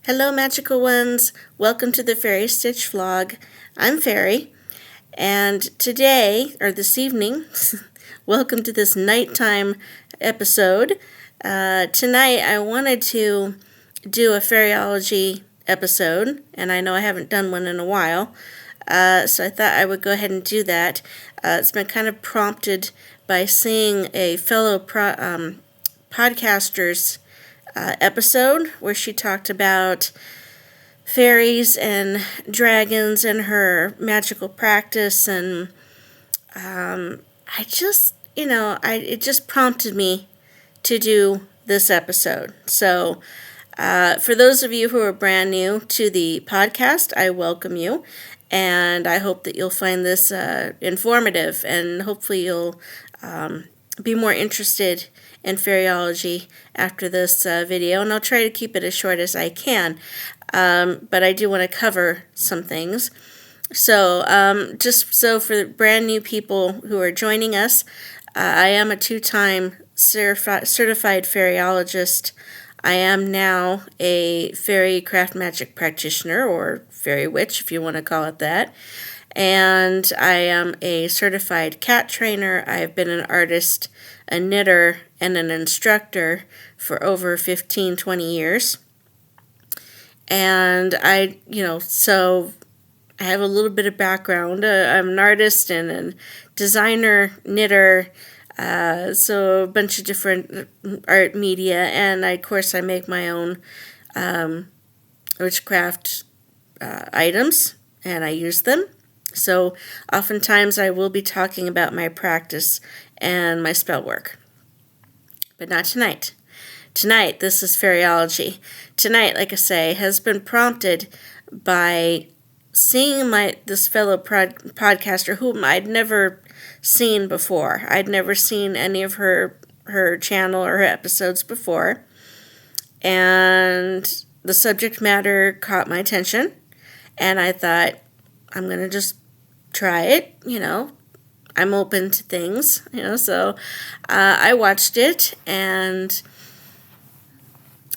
Hello, magical ones. Welcome to the Fairy Stitch vlog. I'm Fairy, and today, or this evening, welcome to this nighttime episode. Tonight, I wanted to do a Fairyology episode, and I know I haven't done one in a while, so I thought I would go ahead and do that. It's been kind of prompted by seeing a fellow podcaster's episode where she talked about fairies and dragons and her magical practice, and it just prompted me to do this episode. So for those of you who are brand new to the podcast, I welcome you, and I hope that you'll find this informative, and hopefully you'll be more interested in Fairyology after this video, and I'll try to keep it as short as I can, but I do want to cover some things. So just so for the brand new people who are joining us, I am a two-time certified Fairyologist. I am now a fairy craft magic practitioner, or fairy witch if you want to call it that. And I am a certified cat trainer. I've been an artist, a knitter, and an instructor for over 15-20 years. And so I have a little bit of background. I'm an artist and a designer, knitter, so a bunch of different art media. And of course, I make my own witchcraft items, and I use them. So oftentimes I will be talking about my practice and my spell work. But not tonight. Tonight, this is Fairyology. Tonight, like I say, has been prompted by seeing this fellow podcaster whom I'd never seen before. I'd never seen any of her channel or her episodes before. And the subject matter caught my attention. And I thought, I'm going to just try it, I'm open to things, so I watched it, and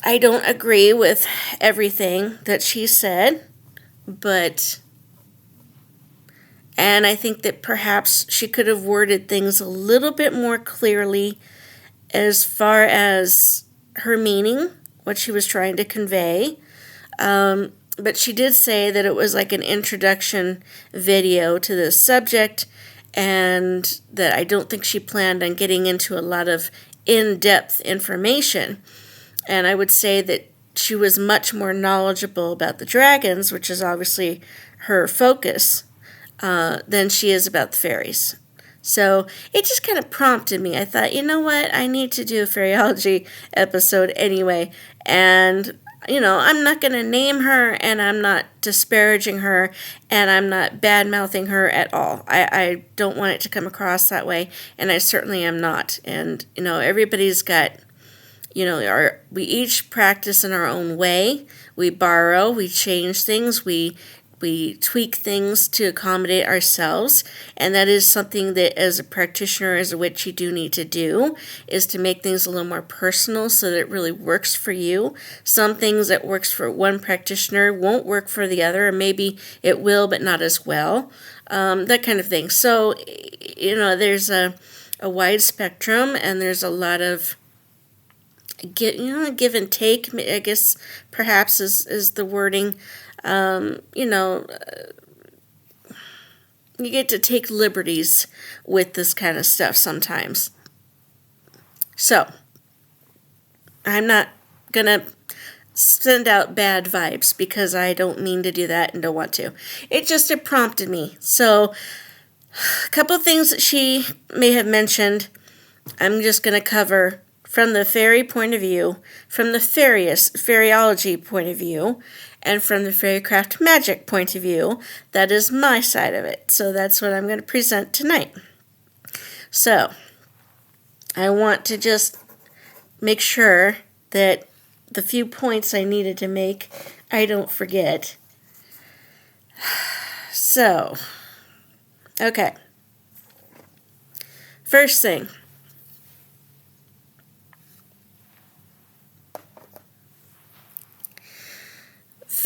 I don't agree with everything that she said, and I think that perhaps she could have worded things a little bit more clearly as far as her meaning, what she was trying to convey. But she did say that it was like an introduction video to this subject, and that I don't think she planned on getting into a lot of in-depth information. And I would say that she was much more knowledgeable about the dragons, which is obviously her focus, than she is about the fairies. So it just kind of prompted me. I thought, you know what, I need to do a Fairyology episode anyway, and I'm not going to name her, and I'm not disparaging her, and I'm not bad-mouthing her at all. I don't want it to come across that way, and I certainly am not. And, everybody's got, we each practice in our own way. We borrow, we change things, we tweak things to accommodate ourselves, and that is something that as a practitioner, as a witch, you do need to do, is to make things a little more personal so that it really works for you. Some things that works for one practitioner won't work for the other, or maybe it will, but not as well, that kind of thing. So, there's a wide spectrum, and there's a lot of give and take, I guess, perhaps is the wording. You get to take liberties with this kind of stuff sometimes. So, I'm not going to send out bad vibes, because I don't mean to do that and don't want to. It prompted me. So, a couple things that she may have mentioned, I'm just going to cover from the fairy point of view, from the Fairyology point of view, and from the fairycraft magic point of view. That is my side of it. So that's what I'm going to present tonight. So I want to just make sure that the few points I needed to make, I don't forget. So, okay. First thing.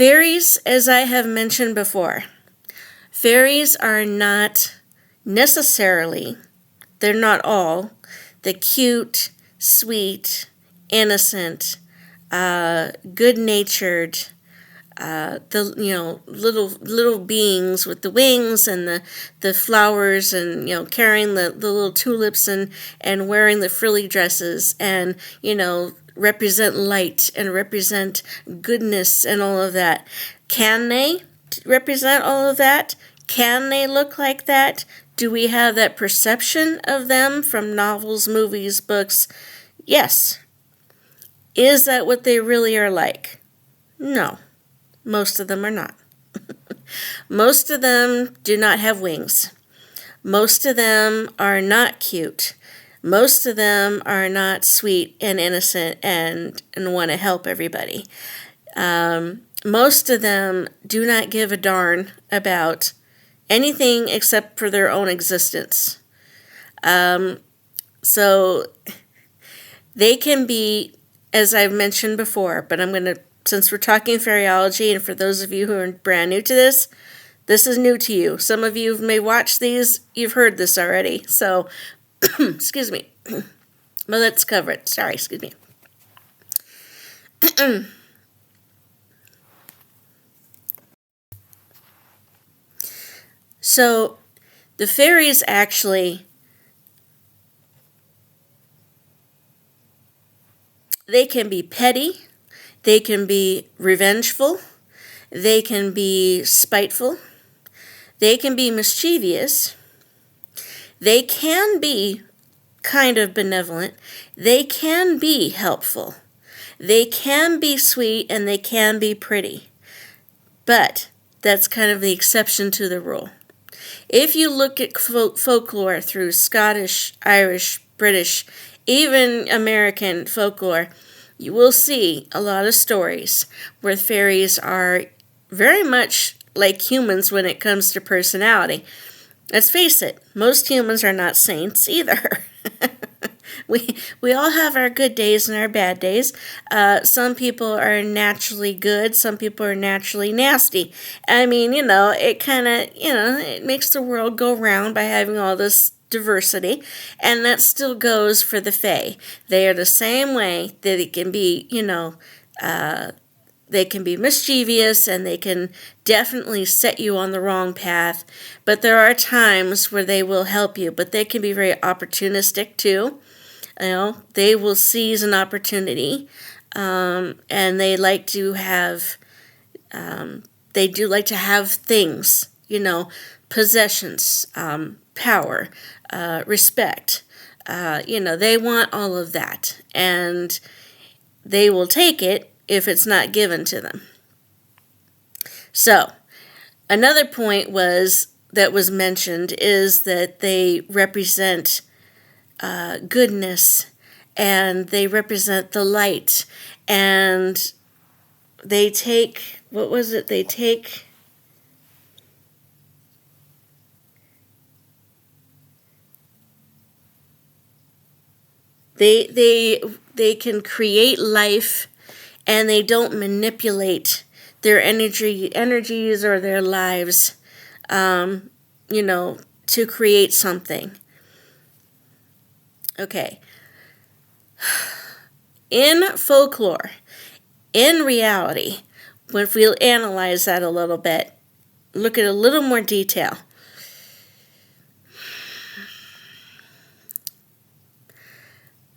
Fairies, as I have mentioned before, fairies are not necessarily, they're not all, the cute, sweet, innocent, good-natured, the little beings with the wings and the flowers, and carrying the little tulips and wearing the frilly dresses, and represent light and represent goodness and all of that. Can they represent all of that? Can they look like that? Do we have that perception of them from novels, movies, books? Yes. Is that what they really are like? No. Most of them are not. Most of them do not have wings. Most of them are not cute. Most of them are not sweet and innocent and want to help everybody. Most of them do not give a darn about anything except for their own existence. So they can be, as I've mentioned before, but I'm going to, since we're talking fairyology, and for those of you who are brand new to this is new to you. Some of you may watch these, you've heard this already. So, excuse me. Well, let's cover it. Sorry, excuse me. So, the fairies actually, they can be petty. They can be revengeful. They can be spiteful. They can be mischievous. They can be kind of benevolent. They can be helpful. They can be sweet, and they can be pretty. But that's kind of the exception to the rule. If you look at folklore through Scottish, Irish, British, even American folklore, you will see a lot of stories where fairies are very much like humans when it comes to personality. Let's face it, most humans are not saints either. We all have our good days and our bad days. Some people are naturally good. Some people are naturally nasty. I mean, it kind of, it makes the world go round by having all this diversity, and that still goes for the fae. They are the same way that it can be, they can be mischievous, and they can definitely set you on the wrong path, but there are times where they will help you, but they can be very opportunistic too. They will seize an opportunity, and they like to have, they do like to have things, possessions, power, respect. They want all of that, and they will take it if it's not given to them. So, another point that was mentioned is that they represent goodness, and they represent the light, and they take, what was it? They take, they can create life, and they don't manipulate their energies or their lives, to create something. Okay. In folklore, in reality, if we'll analyze that a little bit, look at a little more detail.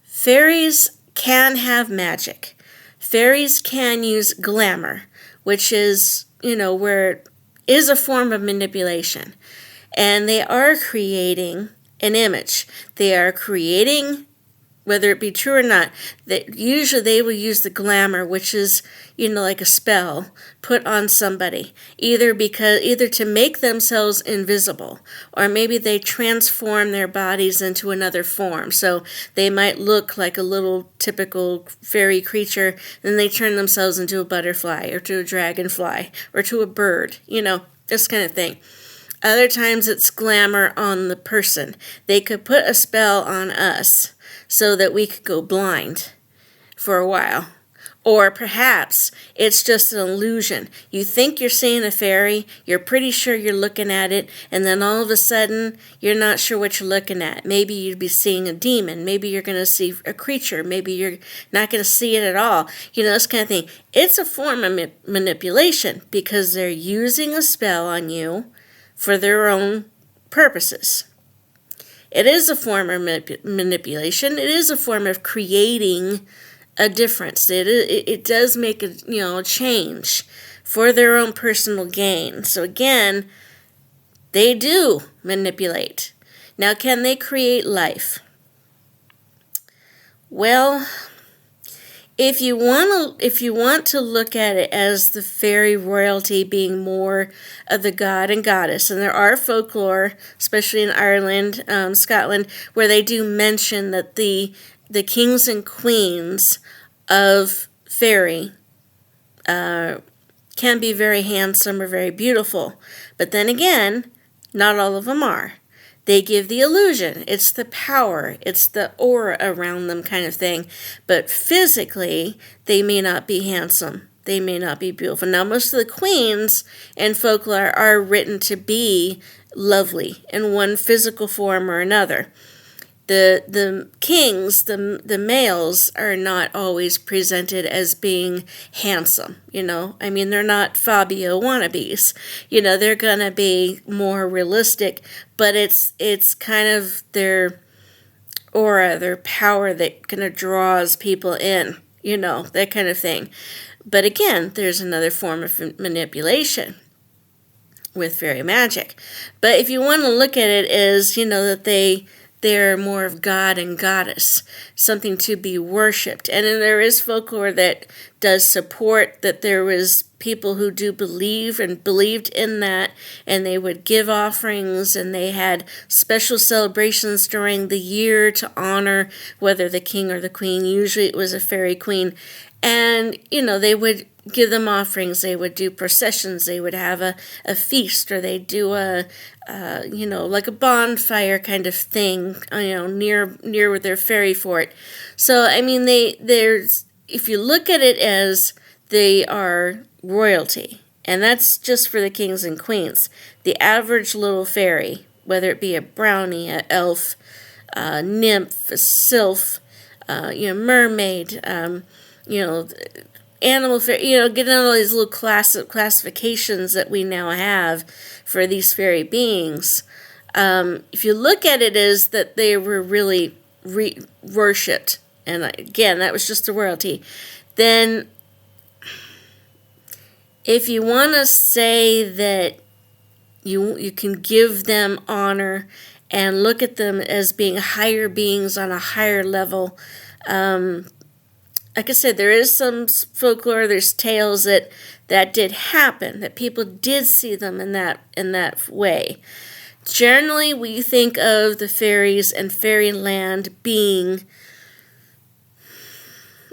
Fairies can have magic. Fairies can use glamour, which is, where it is a form of manipulation. And they are creating an image. They are creating, whether it be true or not, that usually they will use the glamour, which is, like a spell put on somebody, either to make themselves invisible, or maybe they transform their bodies into another form. So they might look like a little typical fairy creature, and they turn themselves into a butterfly, or to a dragonfly, or to a bird, this kind of thing. Other times it's glamour on the person. They could put a spell on us so that we could go blind for a while. Or perhaps it's just an illusion. You think you're seeing a fairy, you're pretty sure you're looking at it, and then all of a sudden, you're not sure what you're looking at. Maybe you'd be seeing a demon. Maybe you're going to see a creature. Maybe you're not going to see it at all. This kind of thing. It's a form of manipulation because they're using a spell on you for their own purposes. It is a form of manipulation. It is a form of creating a difference. It does make a change for their own personal gain. So again, they do manipulate. Now, can they create life? Well, if you want to look at it as the fairy royalty being more of the god and goddess, and there are folklore, especially in Ireland, Scotland, where they do mention that the kings and queens of Faerie can be very handsome or very beautiful. But then again, not all of them are. They give the illusion. It's the power. It's the aura around them kind of thing. But physically, they may not be handsome. They may not be beautiful. Now, most of the queens in folklore are written to be lovely in one physical form or another. The kings, the males, are not always presented as being handsome, I mean, they're not Fabio wannabes. They're going to be more realistic, but it's kind of their aura, their power that kind of draws people in, that kind of thing. But again, there's another form of manipulation with fairy magic. But if you want to look at it as, that they're more of god and goddess, something to be worshipped. And then there is folklore that does support that there was people who do believe and believed in that, and they would give offerings, and they had special celebrations during the year to honor whether the king or the queen. Usually it was a fairy queen. And, they would give them offerings. They would do processions. They would have a feast, or they'd do like a bonfire kind of thing, near their fairy fort. So, I mean, if you look at it as they are royalty, and that's just for the kings and queens. The average little fairy, whether it be a brownie, an elf, a nymph, a sylph, mermaid, animal fairy, getting all these little classifications that we now have for these fairy beings. If you look at it as that they were really worshipped, and again, that was just the royalty, then if you want to say that you can give them honor and look at them as being higher beings on a higher level, like I said, there is some folklore, there's tales that did happen, that people did see them in that way. Generally, we think of the fairies and fairyland being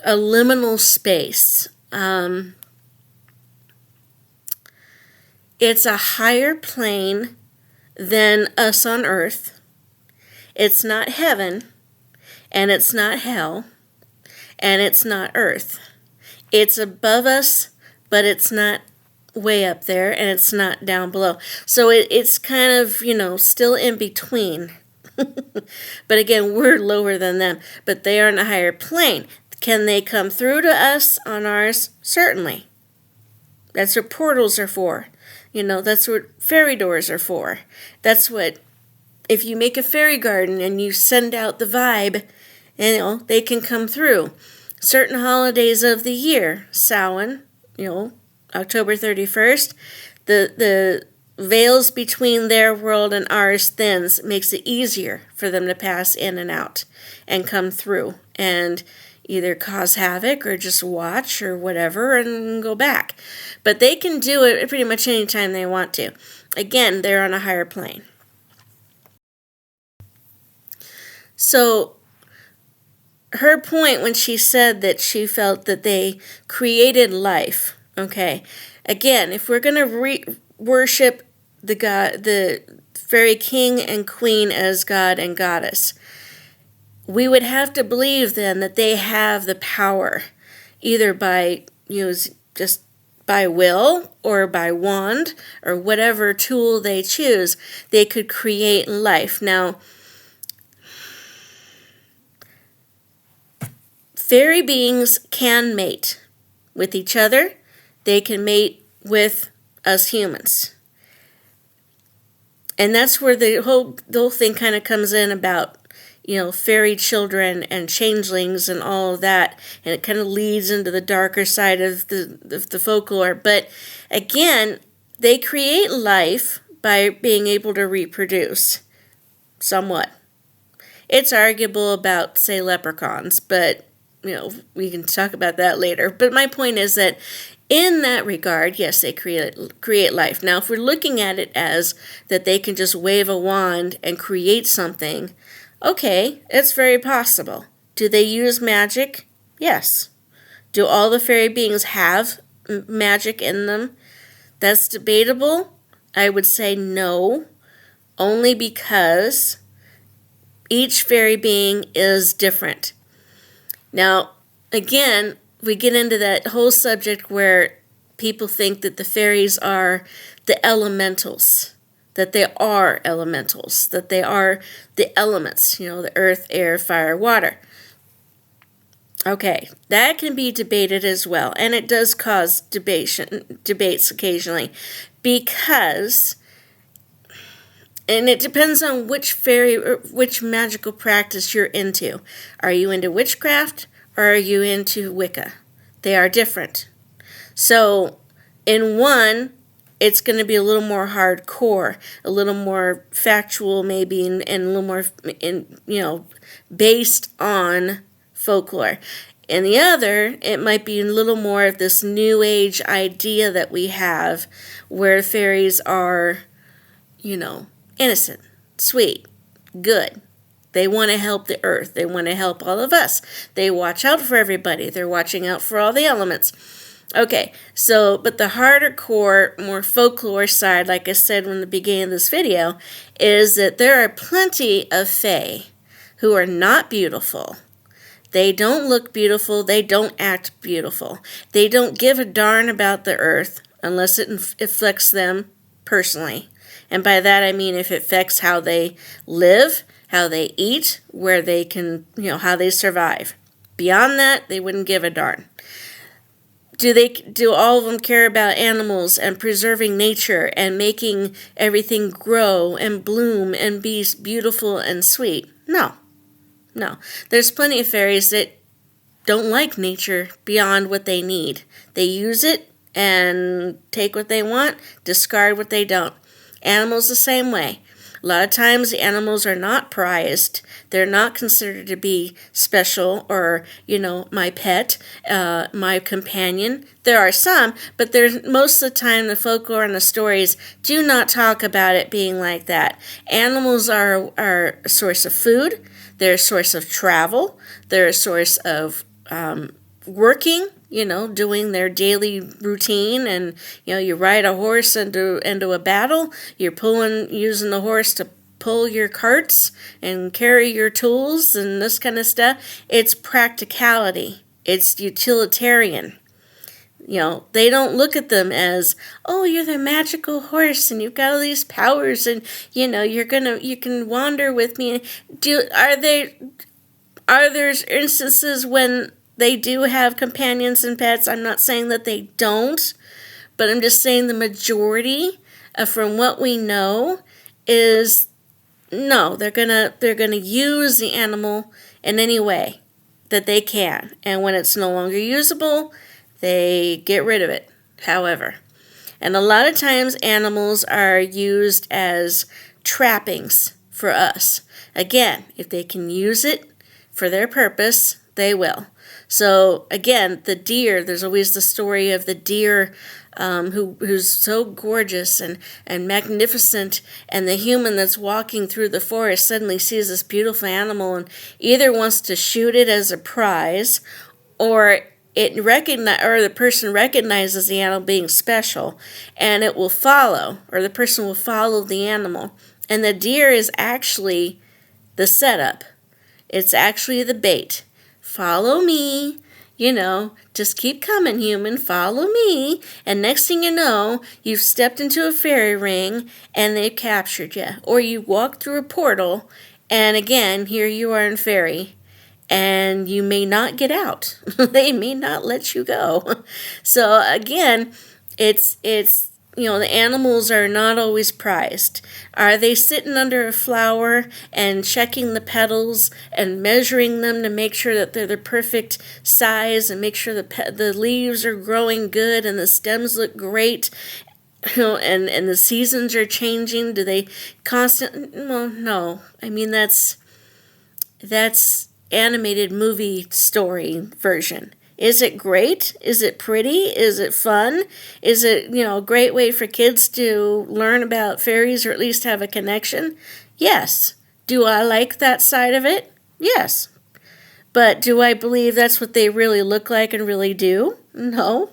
a liminal space. It's a higher plane than us on earth. It's not heaven, and it's not hell, and it's not earth. It's above us, but it's not way up there, and it's not down below. So it's kind of, still in between. But again, we're lower than them, but they are on a higher plane. Can they come through to us on ours? Certainly. That's what portals are for. That's what fairy doors are for. That's what, if you make a fairy garden and you send out the vibe, they can come through. Certain holidays of the year, Samhain, October 31st, the veils between their world and ours thins, makes it easier for them to pass in and out and come through and either cause havoc or just watch or whatever and go back. But they can do it pretty much any time they want to. Again, they're on a higher plane. So her point when she said that she felt that they created life, okay, again, if we're going to worship the fairy king and queen as god and goddess, we would have to believe then that they have the power, either by just by will or by wand or whatever tool they choose, they could create life. Now, fairy beings can mate with each other. They can mate with us humans. And that's where the whole thing kind of comes in about, fairy children and changelings and all of that. And it kind of leads into the darker side of the folklore. But again, they create life by being able to reproduce somewhat. It's arguable about, say, leprechauns, but, we can talk about that later. But my point is that in that regard, yes, they create life. Now, if we're looking at it as that they can just wave a wand and create something, okay, it's very possible. Do they use magic? Yes. Do all the fairy beings have magic in them? That's debatable. I would say no, only because each fairy being is different. Now, again, we get into that whole subject where people think that the fairies are the elementals, that they are elementals, that they are the elements, the earth, air, fire, water. Okay, that can be debated as well, and it does cause debates occasionally, because, and it depends on which magical practice you're into. Are you into witchcraft or are you into Wicca? They are different. So in one, it's going to be a little more hardcore, a little more factual maybe, and a little more, based on folklore. In the other, it might be a little more of this new age idea that we have where fairies are, innocent, sweet, good. They want to help the earth. They want to help all of us. They watch out for everybody. They're watching out for all the elements. Okay, so, but the harder core, more folklore side, like I said in the beginning of this video, is that there are plenty of fae who are not beautiful. They don't look beautiful. They don't act beautiful. They don't give a darn about the earth unless it affects them personally. And by that I mean if it affects how they live, how they eat, where they can, how they survive. Beyond that, they wouldn't give a darn. Do all of them care about animals and preserving nature and making everything grow and bloom and be beautiful and sweet? No. There's plenty of fairies that don't like nature beyond what they need. They use it and take what they want, discard what they don't. Animals the same way. A lot of times the animals are not prized. They're not considered to be special or, my pet, my companion. There are some, but there's most of the time the folklore and the stories do not talk about it being like that. Animals are a source of food. They're a source of travel. They're a source of working, doing their daily routine, and, you ride a horse into a battle, you're using the horse to pull your carts and carry your tools and this kind of stuff. It's practicality. It's utilitarian. They don't look at them as, oh, you're the magical horse and you've got all these powers and, you can wander with me. Are there instances when they do have companions and pets? I'm not saying that they don't, but I'm just saying the majority, from what we know, is no. They're gonna use the animal in any way that they can, and when it's no longer usable, they get rid of it. However, and a lot of times animals are used as trappings for us. Again, if they can use it for their purpose, they will. So again, the deer, there's always the story of the deer who's so gorgeous and magnificent, and the human that's walking through the forest suddenly sees this beautiful animal and either wants to shoot it as a prize, or the person recognizes the animal being special, and it will follow, or the person will follow the animal. And the deer is actually the setup. It's actually the bait. Follow me. just keep coming, human, follow me. And next thing you know, you've stepped into a fairy ring and they've captured you. Or you walk through a portal and again, here you are in fairy. And you may not get out. They may not let you go. So again, it's the animals are not always prized. Are they sitting under a flower and checking the petals and measuring them to make sure that they're the perfect size and make sure the leaves are growing good and the stems look great? And the seasons are changing. Do they well, no. I mean, that's animated movie story version. Is it great? Is it pretty? Is it fun? Is it, a great way for kids to learn about fairies or at least have a connection? Yes. Do I like that side of it? Yes. But do I believe that's what they really look like and really do? No.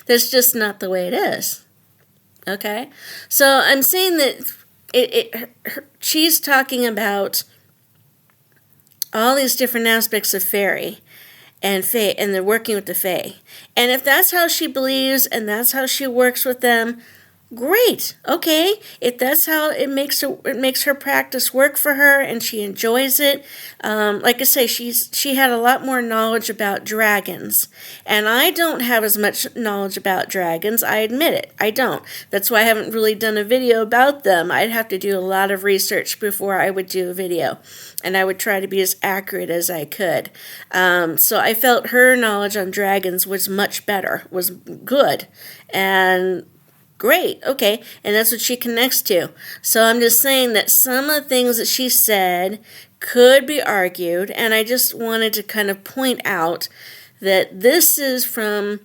That's just not the way it is. Okay? So I'm saying that she's talking about all these different aspects of fairy and fae, and they're working with the fae. And if that's how she believes and that's how she works with them, great. Okay. If that's how it makes her practice work for her and she enjoys it. Like I say, she had a lot more knowledge about dragons. And I don't have as much knowledge about dragons. I admit it. I don't. That's why I haven't really done a video about them. I'd have to do a lot of research before I would do a video. And I would try to be as accurate as I could. So I felt her knowledge on dragons was much better, was good. And great, okay, and that's what she connects to. So I'm just saying that some of the things that she said could be argued, and I just wanted to kind of point out that this is from,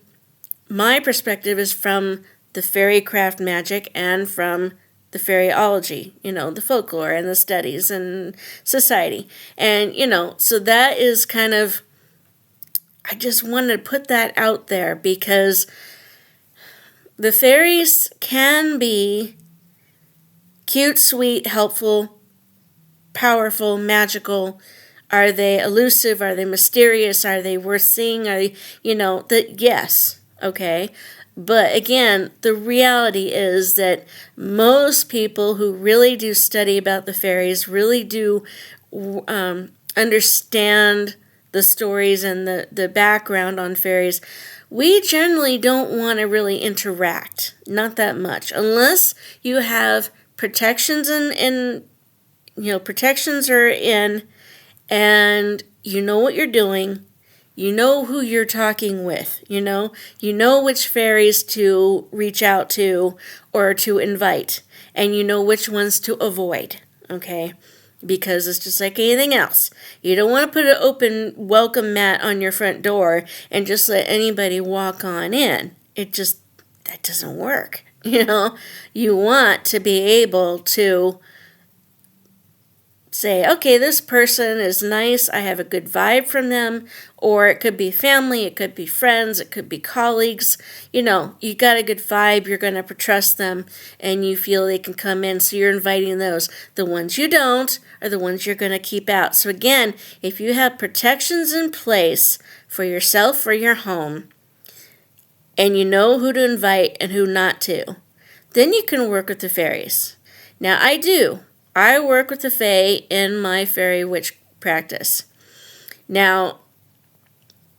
my perspective is from the fairycraft magic and from the fairyology, the folklore and the studies and society. And, so that is kind of, I just wanted to put that out there because the fairies can be cute, sweet, helpful, powerful, magical. Are they elusive? Are they mysterious? Are they worth seeing? Are they, yes, okay. But again, the reality is that most people who really do study about the fairies really do understand the stories and the background on fairies. We generally don't want to really interact, not that much, unless you have protections protections are in, and you know what you're doing, you know who you're talking with, you know which fairies to reach out to or to invite, and you know which ones to avoid, okay? Because it's just like anything else. You don't want to put an open welcome mat on your front door and just let anybody walk on in. That doesn't work. You want to be able to say, okay, this person is nice, I have a good vibe from them, or it could be family, it could be friends, it could be colleagues. You got a good vibe, you're going to trust them, and you feel they can come in, so you're inviting those. The ones you don't are the ones you're going to keep out. So again, if you have protections in place for yourself or your home, and you know who to invite and who not to, then you can work with the fairies. Now, I work with the fae in my fairy witch practice. Now,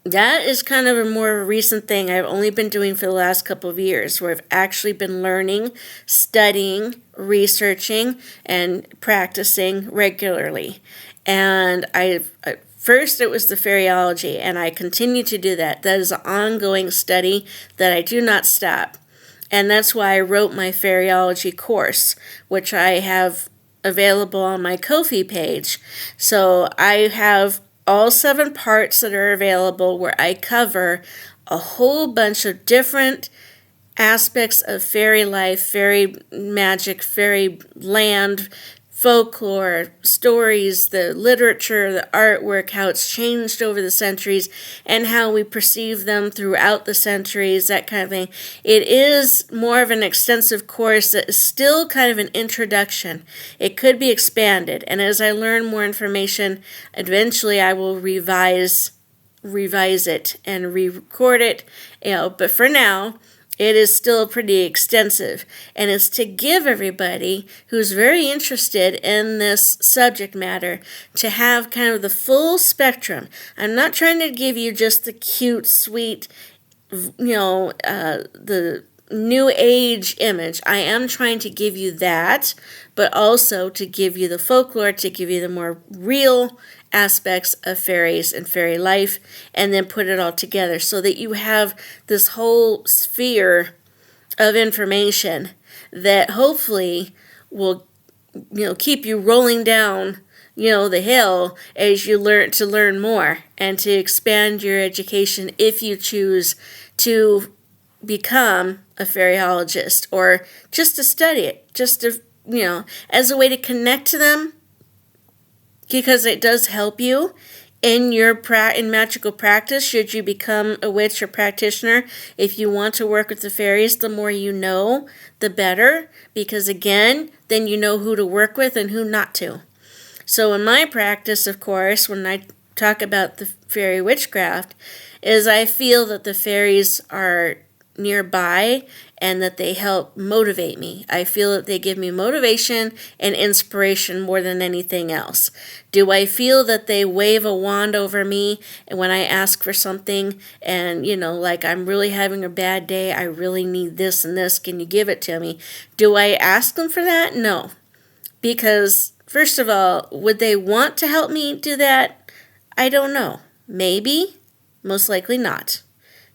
that is kind of a more recent thing I've only been doing for the last couple of years, where I've actually been learning, studying, researching, and practicing regularly. And first it was the Fairyology, and I continue to do that. That is an ongoing study that I do not stop. And that's why I wrote my Fairyology course, which I have available on my Ko-fi page. So I have all 7 parts that are available where I cover a whole bunch of different aspects of fairy life, fairy magic, fairy land, folklore, stories, the literature, the artwork, how it's changed over the centuries, and how we perceive them throughout the centuries, that kind of thing. It is more of an extensive course that is still kind of an introduction. It could be expanded, and as I learn more information, eventually I will revise revise it and re-record it, but for now, it is still pretty extensive, and it's to give everybody who's very interested in this subject matter to have kind of the full spectrum. I'm not trying to give you just the cute, sweet, the new age image. I am trying to give you that, but also to give you the folklore, to give you the more real aspects of fairies and fairy life, and then put it all together so that you have this whole sphere of information that hopefully will keep you rolling down the hill as you learn more and to expand your education if you choose to become a fairyologist or just to study it, just to as a way to connect to them, because it does help you in your in magical practice. Should you become a witch or practitioner, if you want to work with the fairies, the more you know, the better, because again, then you know who to work with and who not to. So in my practice, of course, when I talk about the fairy witchcraft, is I feel that the fairies are nearby and that they help motivate me. I feel that they give me motivation and inspiration more than anything else. Do I feel that they wave a wand over me and when I ask for something and, like I'm really having a bad day, I really need this and this, can you give it to me? Do I ask them for that? No. Because, first of all, would they want to help me do that? I don't know. Maybe. Most likely not.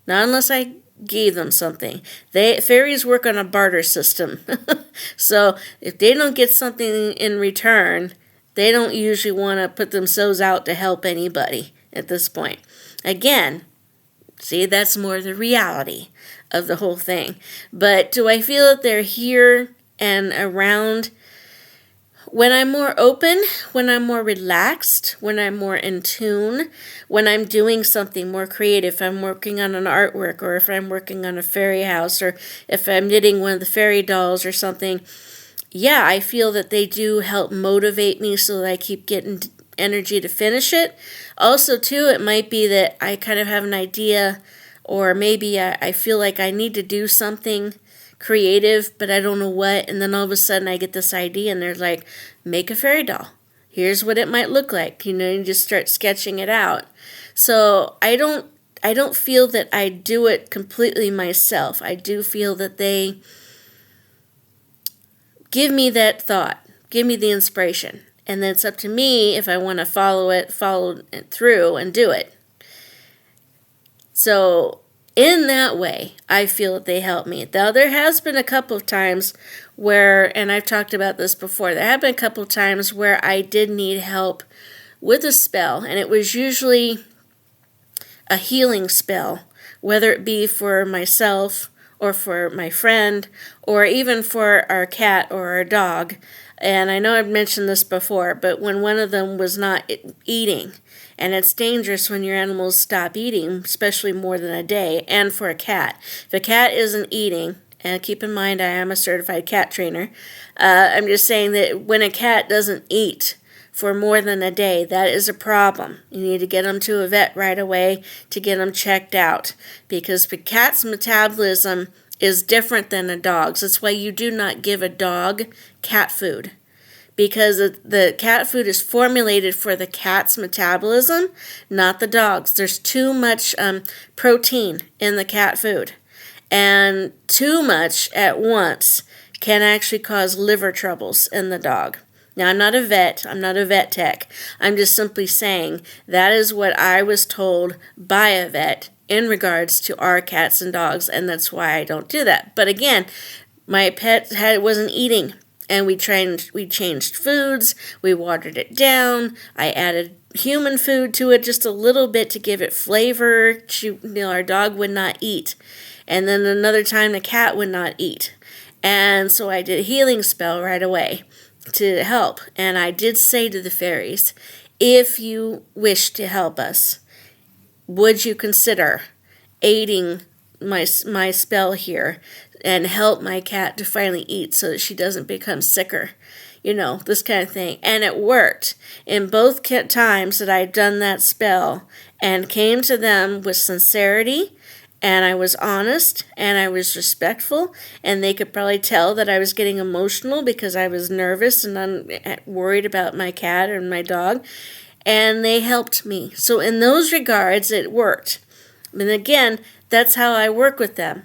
Not unless I gave them something. Fairies work on a barter system. So if they don't get something in return, they don't usually want to put themselves out to help anybody at this point. Again, see, that's more the reality of the whole thing. But do I feel that they're here and around? When I'm more open, when I'm more relaxed, when I'm more in tune, when I'm doing something more creative, if I'm working on an artwork, or if I'm working on a fairy house, or if I'm knitting one of the fairy dolls or something, yeah, I feel that they do help motivate me so that I keep getting energy to finish it. Also, too, it might be that I kind of have an idea, or maybe I feel like I need to do something creative, but I don't know what, and then all of a sudden I get this idea and they're like, make a fairy doll. Here's what it might look like. You just start sketching it out. So I don't feel that I do it completely myself. I do feel that they give me that thought, give me the inspiration, and then it's up to me if I want to follow it through and do it. So in that way, I feel that they help me. Now, there has been a couple of times where, and I've talked about this before, there have been a couple of times where I did need help with a spell, and it was usually a healing spell, whether it be for myself or for my friend or even for our cat or our dog. And I know I've mentioned this before, but when one of them was not eating, and it's dangerous when your animals stop eating, especially more than a day, and for a cat. If a cat isn't eating, and keep in mind I am a certified cat trainer, I'm just saying that when a cat doesn't eat for more than a day, that is a problem. You need to get them to a vet right away to get them checked out, because the cat's metabolism is different than a dog's. That's why you do not give a dog cat food, because the cat food is formulated for the cat's metabolism, not the dog's. There's too much protein in the cat food, and too much at once can actually cause liver troubles in the dog. Now, I'm not a vet. I'm not a vet tech. I'm just simply saying that is what I was told by a vet in regards to our cats and dogs, and that's why I don't do that. But again, my pet wasn't eating, and we changed foods, we watered it down, I added human food to it just a little bit to give it flavor. Our dog would not eat, and then another time the cat would not eat, and so I did a healing spell right away to help. And I did say to the fairies, if you wish to help us, would you consider aiding my spell here and help my cat to finally eat so that she doesn't become sicker? this kind of thing. And it worked in both times that I'd done that spell and came to them with sincerity. And I was honest and I was respectful, and they could probably tell that I was getting emotional because I was nervous and worried about my cat and my dog, and they helped me. So in those regards, it worked. And again, that's how I work with them.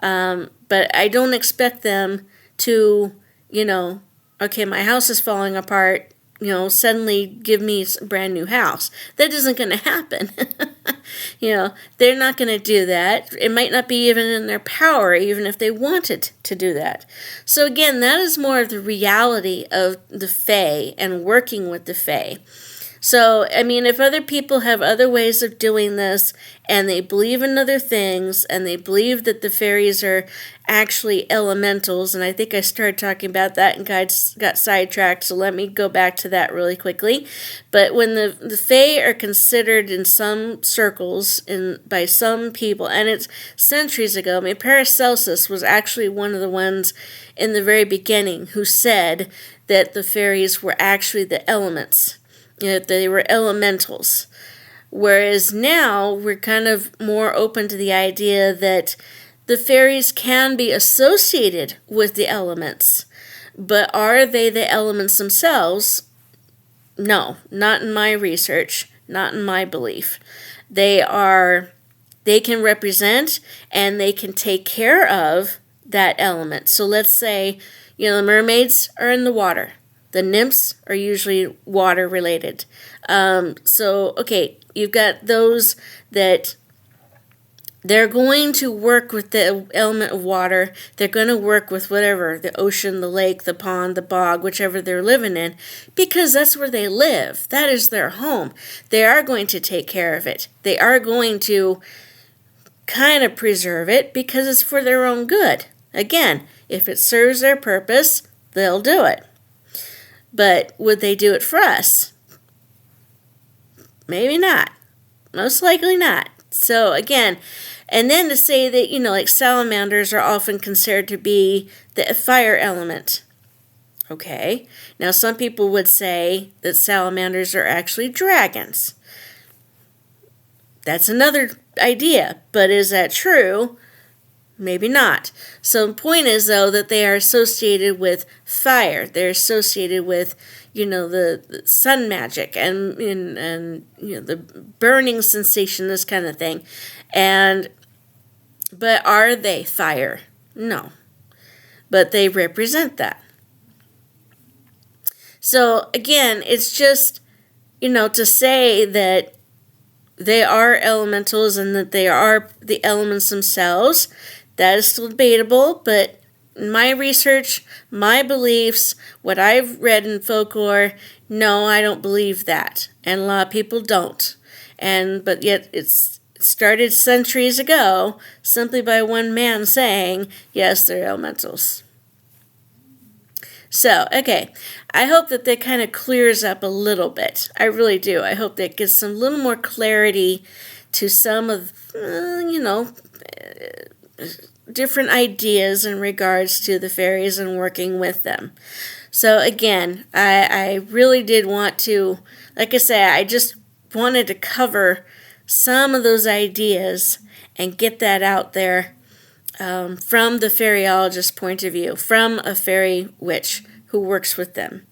But I don't expect them to, okay, my house is falling apart, suddenly give me a brand new house. That isn't going to happen. They're not going to do that. It might not be even in their power, even if they wanted to do that. So again, that is more of the reality of the Fae and working with the Fae. So, if other people have other ways of doing this, and they believe in other things, and they believe that the fairies are actually elementals, and I think I started talking about that and got sidetracked, so let me go back to that really quickly. But when the Fae are considered in some circles, by some people, and it's centuries ago, Paracelsus was actually one of the ones in the very beginning who said that the fairies were actually the elements. They were elementals. Whereas now we're kind of more open to the idea that the fairies can be associated with the elements. But are they the elements themselves? No, not in my research, not in my belief. They can represent and they can take care of that element. So let's say, the mermaids are in the water. The nymphs are usually water related. You've got those that they're going to work with the element of water. They're going to work with whatever, the ocean, the lake, the pond, the bog, whichever they're living in, because that's where they live. That is their home. They are going to take care of it. They are going to kind of preserve it because it's for their own good. Again, if it serves their purpose, they'll do it. But would they do it for us? Maybe not. Most likely not. So again, and then to say that, like salamanders are often considered to be the fire element. Okay. Now some people would say that salamanders are actually dragons. That's another idea. But is that true? Maybe not. So the point is, though, that they are associated with fire. They're associated with, the sun magic and the burning sensation, this kind of thing. But are they fire? No. But they represent that. So again, it's just, to say that they are elementals and that they are the elements themselves. That is still debatable, but my research, my beliefs, what I've read in folklore, no, I don't believe that. And a lot of people don't. But yet it started centuries ago simply by one man saying, yes, they're elementals. So, okay, I hope that kind of clears up a little bit. I really do. I hope that gives some little more clarity to some of, different ideas in regards to the fairies and working with them. So again, I really did want to, like I say, I just wanted to cover some of those ideas and get that out there from the fairyologist point of view, from a fairy witch who works with them.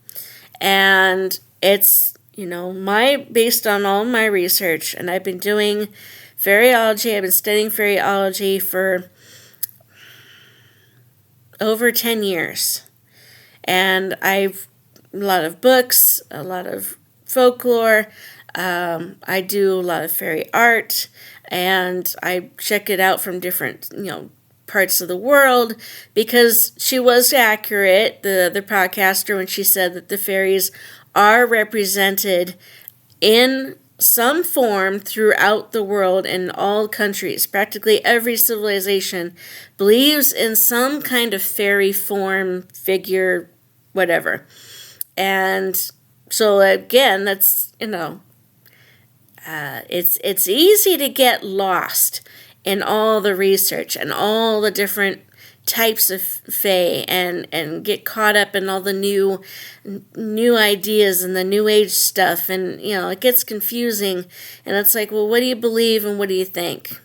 And it's, based on all my research, and I've been doing fairyology, I've been studying fairyology for over 10 years. And I've a lot of books, a lot of folklore. I do a lot of fairy art, and I check it out from different, parts of the world, because she was accurate, the other podcaster, when she said that the fairies are represented in some form throughout the world in all countries. Practically every civilization believes in some kind of fairy form, figure, whatever. And so again, that's, it's easy to get lost in all the research and all the different, types of fae and get caught up in all the new ideas and the new age stuff, and it gets confusing, and it's like, well, what do you believe and what do you think?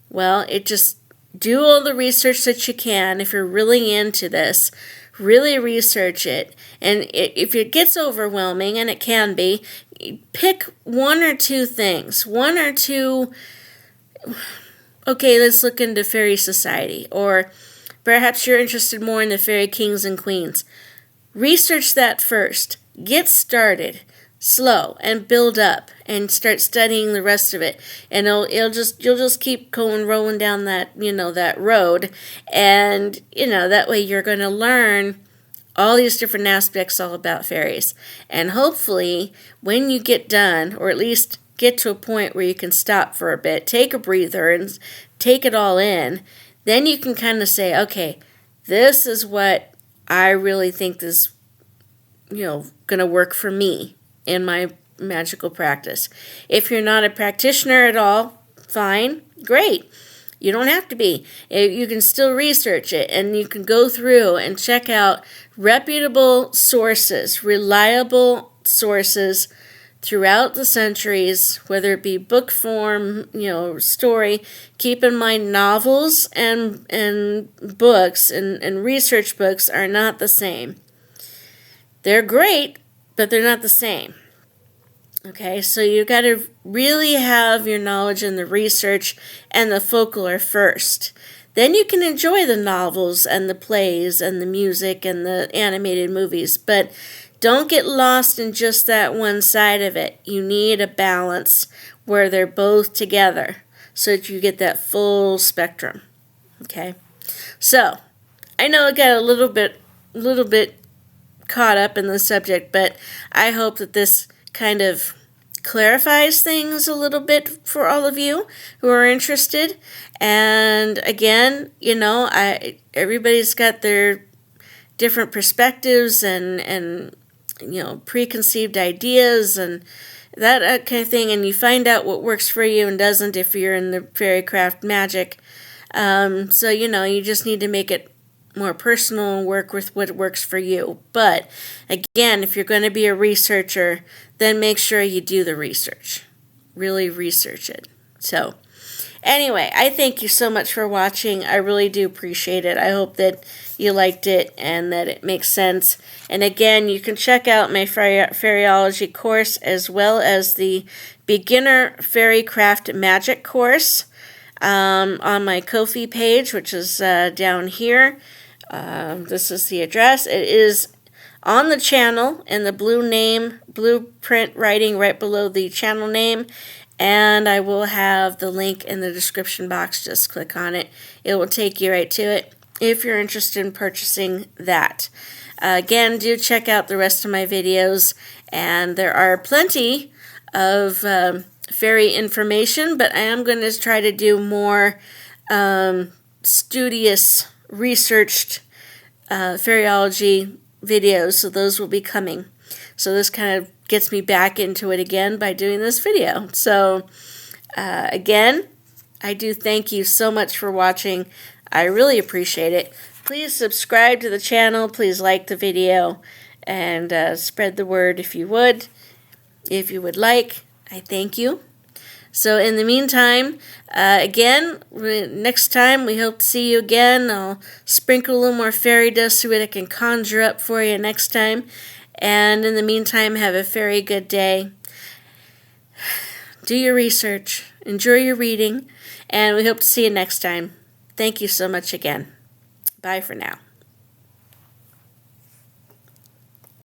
Well, it just do all the research that you can. If you're really into this, really research it, and if it gets overwhelming, and it can be, pick one or two things, okay, let's look into fairy society, or perhaps you're interested more in the fairy kings and queens. Research that first. Get started slow and build up and start studying the rest of it. And you'll just keep rolling down that road, and that way you're going to learn all these different aspects all about fairies. And hopefully when you get done, or at least get to a point where you can stop for a bit, take a breather and take it all in, then you can kind of say, okay, this is what I really think is going to work for me in my magical practice. If you're not a practitioner at all, fine, great. You don't have to be. You can still research it, and you can go through and check out reputable sources, reliable sources throughout the centuries, whether it be book form, story. Keep in mind, novels and books and research books are not the same. They're great, but they're not the same. Okay, so you got to really have your knowledge in the research and the folklore first. Then you can enjoy the novels and the plays and the music and the animated movies, but don't get lost in just that one side of it. You need a balance where they're both together so that you get that full spectrum. Okay, so I know I got a little bit caught up in the subject, but I hope that this kind of clarifies things a little bit for all of you who are interested. And again, everybody's got their different perspectives and preconceived ideas and that kind of thing, and you find out what works for you and doesn't if you're in the fairycraft magic. So you just need to make it more personal and work with what works for you. But again, if you're going to be a researcher, then make sure you do the research. Really research it. So anyway, I thank you so much for watching. I really do appreciate it. I hope that you liked it and that it makes sense. And again, you can check out my Fairyology course as well as the Beginner Fairycraft Magic course on my Ko-fi page, which is down here. This is the address. It is on the channel in the blue print writing right below the channel name, and I will have the link in the description box. Just click on it. It will take you right to it if you're interested in purchasing that. Again, do check out the rest of my videos, and there are plenty of fairy information, but I am going to try to do more studious, researched Fairyology videos, so those will be coming. So this kind of gets me back into it again by doing this video. So again, I do thank you so much for watching. I really appreciate it. Please subscribe to the channel. Please like the video and spread the word if you would. If you would like, I thank you. So in the meantime, again, next time we hope to see you again. I'll sprinkle a little more fairy dust so that I can conjure up for you next time. And in the meantime, have a very good day. Do your research. Enjoy your reading. And we hope to see you next time. Thank you so much again. Bye for now.